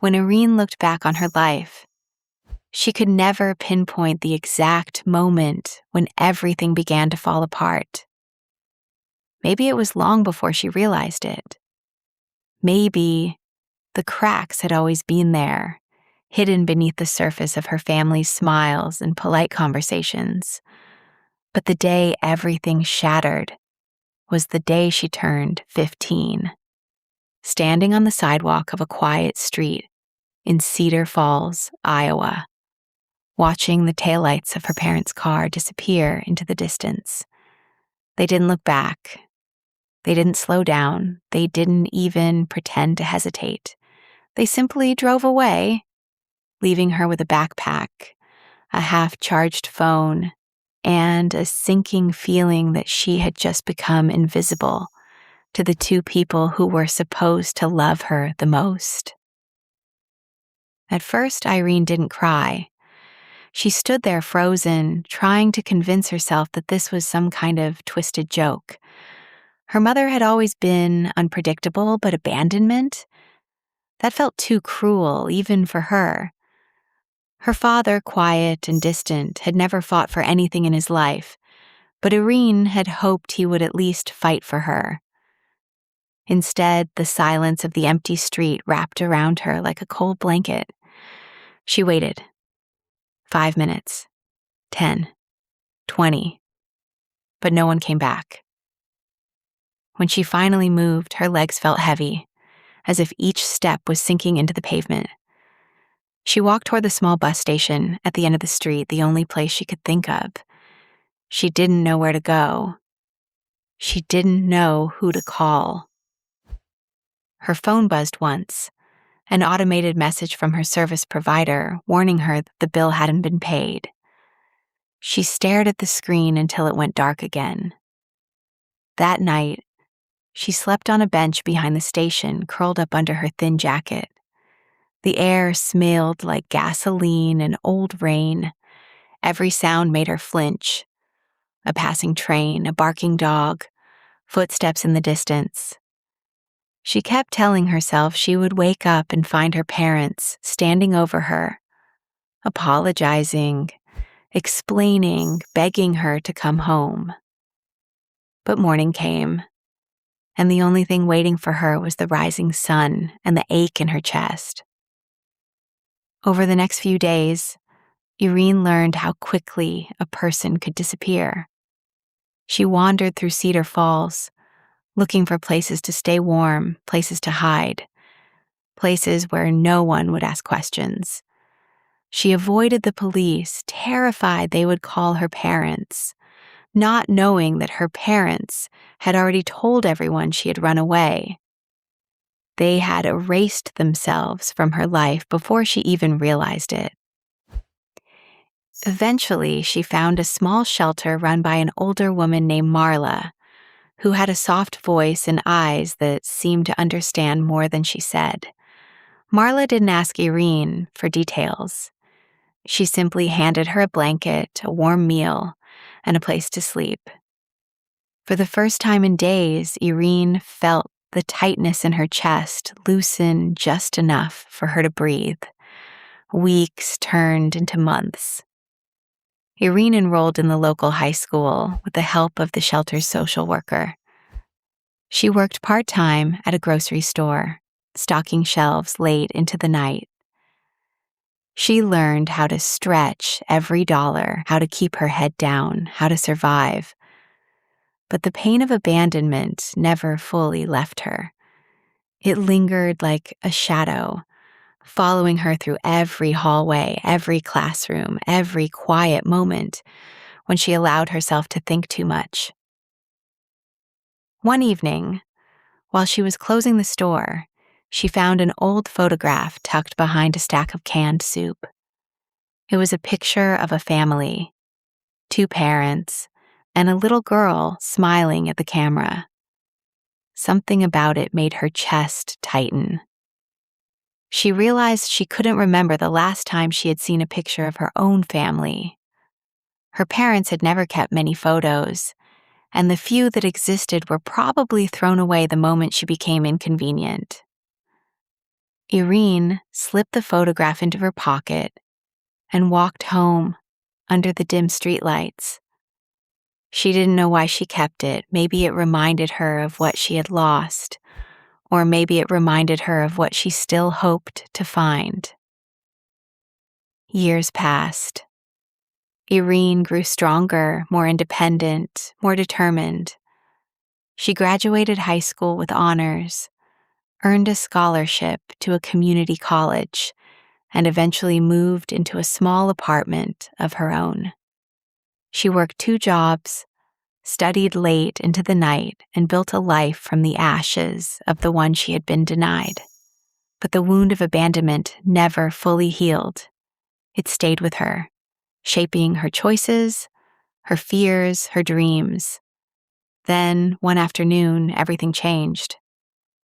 When Irene looked back on her life, she could never pinpoint the exact moment when everything began to fall apart. Maybe it was long before she realized it. Maybe the cracks had always been there, hidden beneath the surface of her family's smiles and polite conversations. But the day everything shattered was the day she turned 15, standing on the sidewalk of a quiet street in Cedar Falls, Iowa, watching the taillights of her parents' car disappear into the distance. They didn't look back. They didn't slow down. They didn't even pretend to hesitate. They simply drove away, leaving her with a backpack, a half-charged phone, and a sinking feeling that she had just become invisible to the two people who were supposed to love her the most. At first, Irene didn't cry. She stood there frozen, trying to convince herself that this was some kind of twisted joke. Her mother had always been unpredictable, but abandonment? That felt too cruel, even for her. Her father, quiet and distant, had never fought for anything in his life, but Irene had hoped he would at least fight for her. Instead, the silence of the empty street wrapped around her like a cold blanket. She waited. 5 minutes, 10, 20, but no one came back. When she finally moved, her legs felt heavy, as if each step was sinking into the pavement. She walked toward the small bus station at the end of the street, the only place she could think of. She didn't know where to go. She didn't know who to call. Her phone buzzed once, an automated message from her service provider warning her that the bill hadn't been paid. She stared at the screen until it went dark again. That night, she slept on a bench behind the station, curled up under her thin jacket. The air smelled like gasoline and old rain. Every sound made her flinch. A passing train, a barking dog, footsteps in the distance. She kept telling herself she would wake up and find her parents standing over her, apologizing, explaining, begging her to come home. But morning came, and the only thing waiting for her was the rising sun and the ache in her chest. Over the next few days, Irene learned how quickly a person could disappear. She wandered through Cedar Falls, looking for places to stay warm, places to hide, places where no one would ask questions. She avoided the police, terrified they would call her parents, not knowing that her parents had already told everyone she had run away. They had erased themselves from her life before she even realized it. Eventually, she found a small shelter run by an older woman named Marla, who had a soft voice and eyes that seemed to understand more than she said. Marla didn't ask Irene for details. She simply handed her a blanket, a warm meal, and a place to sleep. For the first time in days, Irene felt the tightness in her chest loosen just enough for her to breathe. Weeks turned into months. Irene enrolled in the local high school with the help of the shelter's social worker. She worked part-time at a grocery store, stocking shelves late into the night. She learned how to stretch every dollar, how to keep her head down, how to survive. But the pain of abandonment never fully left her. It lingered like a shadow, following her through every hallway, every classroom, every quiet moment when she allowed herself to think too much. One evening, while she was closing the store, she found an old photograph tucked behind a stack of canned soup. It was a picture of a family, 2 parents, and a little girl smiling at the camera. Something about it made her chest tighten. She realized she couldn't remember the last time she had seen a picture of her own family. Her parents had never kept many photos, and the few that existed were probably thrown away the moment she became inconvenient. Irene slipped the photograph into her pocket and walked home under the dim streetlights. She didn't know why she kept it. Maybe it reminded her of what she had lost, or maybe it reminded her of what she still hoped to find. Years passed. Irene grew stronger, more independent, more determined. She graduated high school with honors, earned a scholarship to a community college, and eventually moved into a small apartment of her own. She worked 2 jobs, studied late into the night, and built a life from the ashes of the one she had been denied. But the wound of abandonment never fully healed. It stayed with her, shaping her choices, her fears, her dreams. Then, one afternoon, everything changed.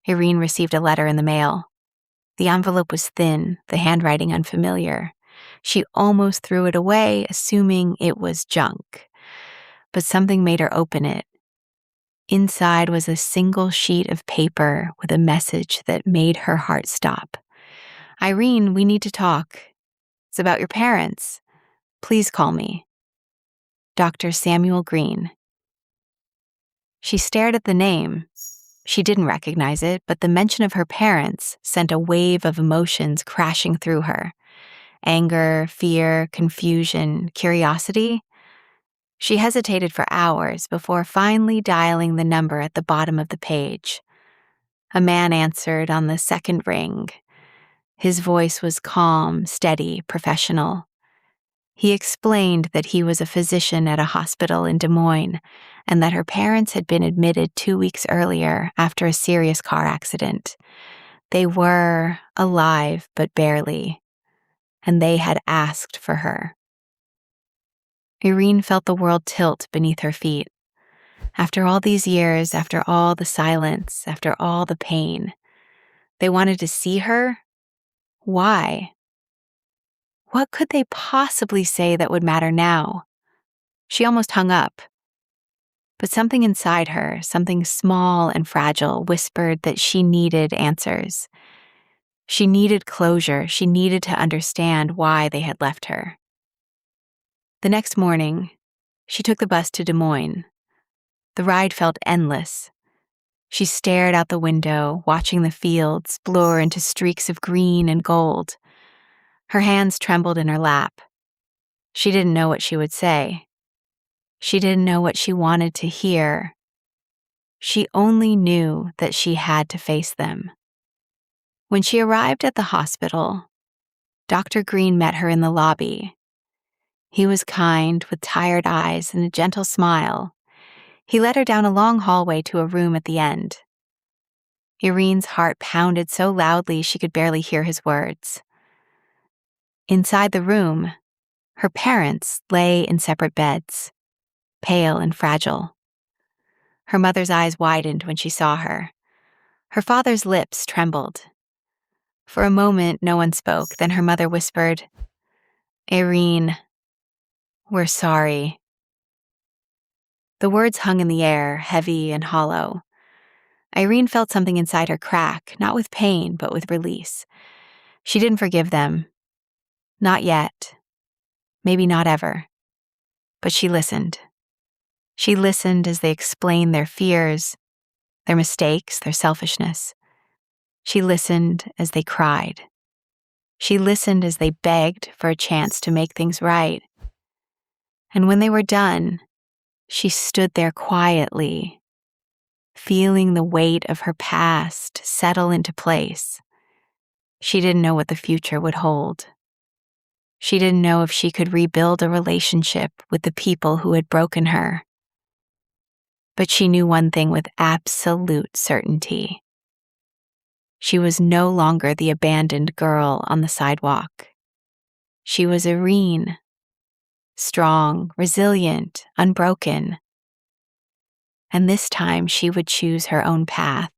Irene received a letter in the mail. The envelope was thin, the handwriting unfamiliar. She almost threw it away, assuming it was junk. But something made her open it. Inside was a single sheet of paper with a message that made her heart stop. "Irene, we need to talk. It's about your parents. Please call me. Dr. Samuel Green." She stared at the name. She didn't recognize it, but the mention of her parents sent a wave of emotions crashing through her. Anger, fear, confusion, curiosity. She hesitated for hours before finally dialing the number at the bottom of the page. A man answered on the second ring. His voice was calm, steady, professional. He explained that he was a physician at a hospital in Des Moines and that her parents had been admitted 2 weeks earlier after a serious car accident. They were alive, but barely, and they had asked for her. Irene felt the world tilt beneath her feet. After all these years, after all the silence, after all the pain, they wanted to see her? Why? What could they possibly say that would matter now? She almost hung up. But something inside her, something small and fragile, whispered that she needed answers. She needed closure. She needed to understand why they had left her. The next morning, she took the bus to Des Moines. The ride felt endless. She stared out the window, watching the fields blur into streaks of green and gold. Her hands trembled in her lap. She didn't know what she would say. She didn't know what she wanted to hear. She only knew that she had to face them. When she arrived at the hospital, Dr. Green met her in the lobby. He was kind, with tired eyes and a gentle smile. He led her down a long hallway to a room at the end. Irene's heart pounded so loudly she could barely hear his words. Inside the room, her parents lay in separate beds, pale and fragile. Her mother's eyes widened when she saw her. Her father's lips trembled. For a moment, no one spoke. Then her mother whispered, "Irene, we're sorry." The words hung in the air, heavy and hollow. Irene felt something inside her crack, not with pain, but with release. She didn't forgive them. Not yet. Maybe not ever. But she listened. She listened as they explained their fears, their mistakes, their selfishness. She listened as they cried. She listened as they begged for a chance to make things right. And when they were done, she stood there quietly, feeling the weight of her past settle into place. She didn't know what the future would hold. She didn't know if she could rebuild a relationship with the people who had broken her. But she knew one thing with absolute certainty. She was no longer the abandoned girl on the sidewalk. She was Irene, strong, resilient, unbroken. And this time she would choose her own path.